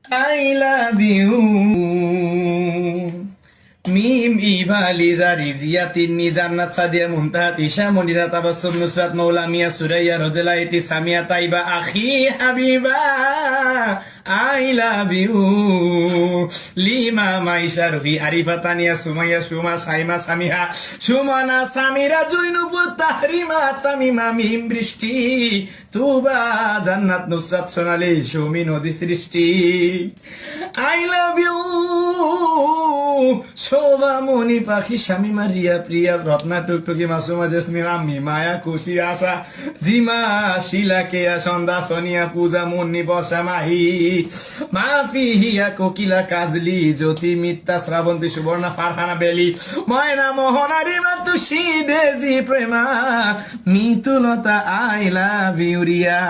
I love you. মিম ইভা লিজা রিজিয়া তিন্নি জান্নাত সাদিয়া মুনতাহাত ইশা মনিরা তাবাসসুম নুসরাত মৌলা মিয়া সুরাইয়া রোদেলা ইতি Samia Taiba Akhi Habiba I love you Lima Maisha Robi Arifa Tania Sumaiya Suma Saima Samiha Sumona Samira জুইনুপুর তাহরিমা তামিমা মিম বৃষ্টি তুবা জান্নাত নুসরাত সোনালি সুমি নদী সৃষ্টি আই লাভ ইউ শোভা মনি পাখি স্বামী মারিয়া প্রিয়া রত্না টুকটুকি মাসুমা জেসমিন আম্মি মায়া খুশি আশা জিমা শিলা কেয়া সন্ধ্যা সোনিয়া পূজা মুন্নি বর্ষা মাহি মাফি হিয়া কোকিলা কাজলি জ্যোতি Mitta Srabanti Suborna Farhana Beli Moyna Mohona Rima Tushi Daisy Prema Mitulata I love you Riya